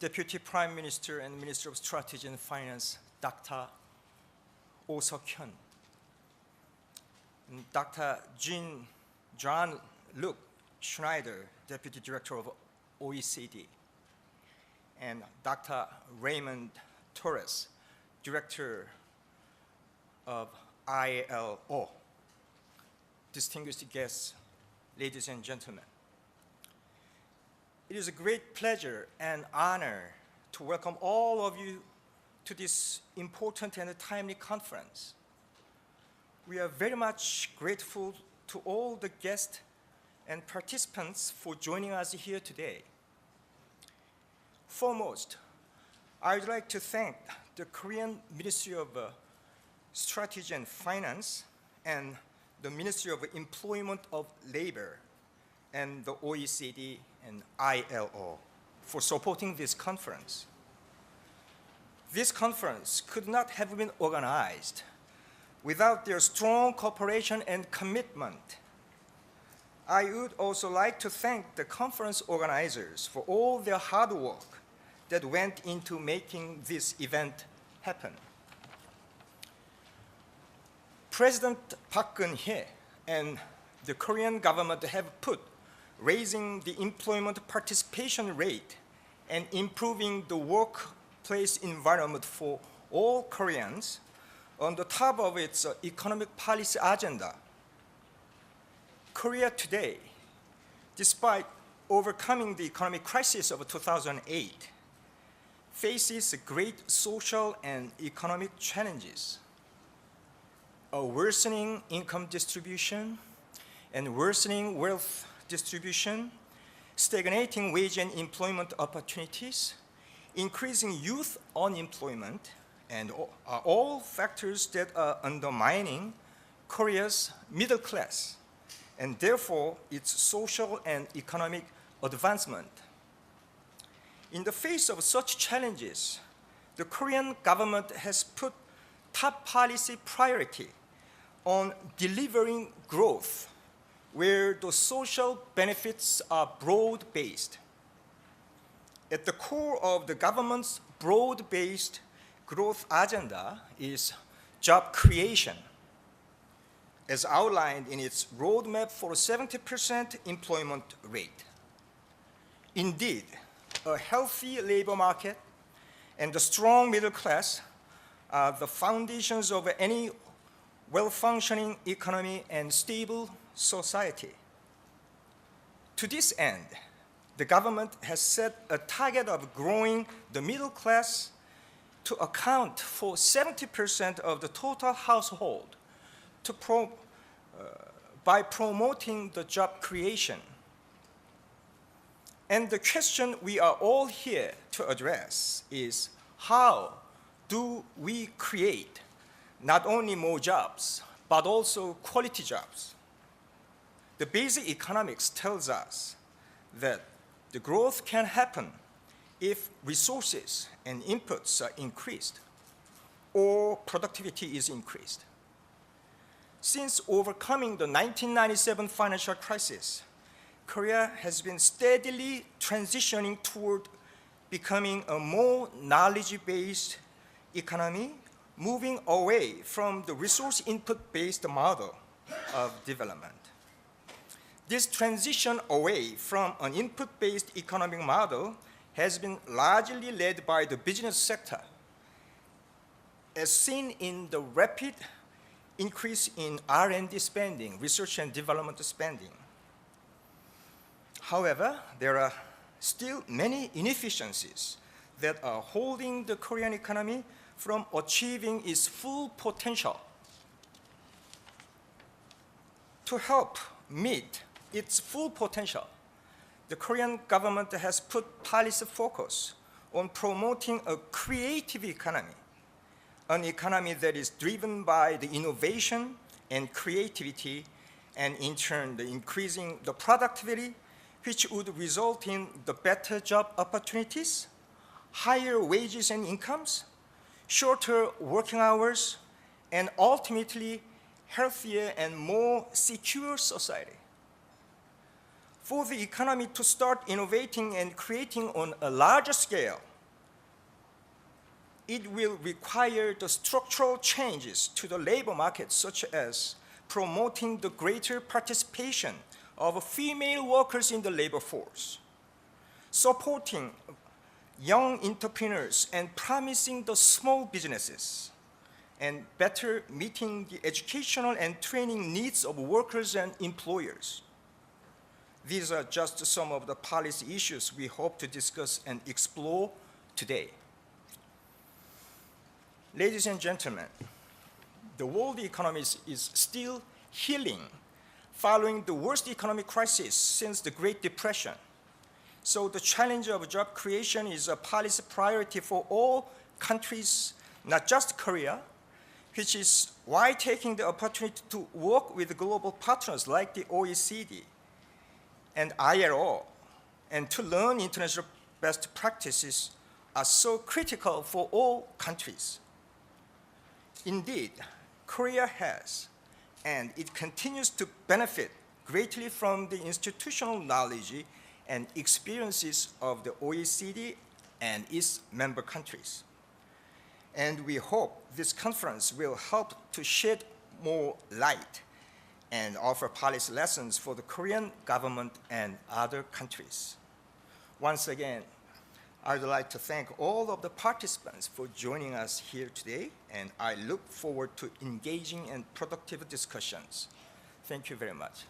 Deputy Prime Minister and Minister of Strategy and Finance, Dr. Oh Seok-hyun, Dr. Jean-Luc Schneider, Deputy Director of OECD, and Dr. Raymond Torres, Director of ILO. Distinguished guests, ladies and gentlemen, it is a great pleasure and honor to welcome all of you to this important and timely conference. We are very much grateful to all the guests and participants for joining us here today. Foremost, I would like to thank the Korean Ministry of Strategy and Finance and the Ministry of Employment of Labor and the OECD and ILO for supporting this conference. This conference could not have been organized without their strong cooperation and commitment. I would also like to thank the conference organizers for all their hard work that went into making this event happen. President Park Geun-hye and the Korean government have put raising the employment participation rate and improving the workplace environment for all Koreans on the top of its economic policy agenda. Korea today, despite overcoming the economic crisis of 2008, faces great social and economic challenges. A worsening income distribution and worsening wealth distribution, stagnating wage and employment opportunities, increasing youth unemployment, and are all factors that are undermining Korea's middle class and therefore its social and economic advancement. In the face of such challenges, the Korean government has put top policy priority on delivering growth where the social benefits are broad-based. At the core of the government's broad-based growth agenda is job creation, as outlined in its roadmap for a 70% employment rate. Indeed, a healthy labor market and a strong middle class are the foundations of any well-functioning economy and stable society. To this end, the government has set a target of growing the middle class to account for 70% of the total household by promoting the job creation. And the question we are all here to address is, how do we create not only more jobs, but also quality jobs? The basic economics tells us that the growth can happen if resources and inputs are increased or productivity is increased. Since overcoming the 1997 financial crisis, Korea has been steadily transitioning toward becoming a more knowledge-based economy, moving away from the resource input-based model of development. This transition away from an input-based economic model has been largely led by the business sector, as seen in the rapid increase in R&D spending, research and development spending. However, there are still many inefficiencies that are holding the Korean economy from achieving its full potential. To help meet its full potential, the Korean government has put policy focus on promoting a creative economy, an economy that is driven by the innovation and creativity, and in turn, the increasing the productivity, which would result in the better job opportunities, higher wages and incomes, shorter working hours, and ultimately healthier and more secure society. For the economy to start innovating and creating on a larger scale, it will require the structural changes to the labor market, such as promoting the greater participation of female workers in the labor force, supporting young entrepreneurs and promising the small businesses, and better meeting the educational and training needs of workers and employers. These are just some of the policy issues we hope to discuss and explore today. Ladies and gentlemen, the world economy is still healing following the worst economic crisis since the Great Depression. So the challenge of job creation is a policy priority for all countries, not just Korea, which is why taking the opportunity to work with global partners like the OECD and ILO and to learn international best practices are so critical for all countries. Indeed, Korea has, and it continues to benefit greatly from the institutional knowledge and experiences of the OECD and its member countries. And we hope this conference will help to shed more light and offer policy lessons for the Korean government and other countries. Once again, I would like to thank all of the participants for joining us here today, and I look forward to engaging in productive discussions. Thank you very much.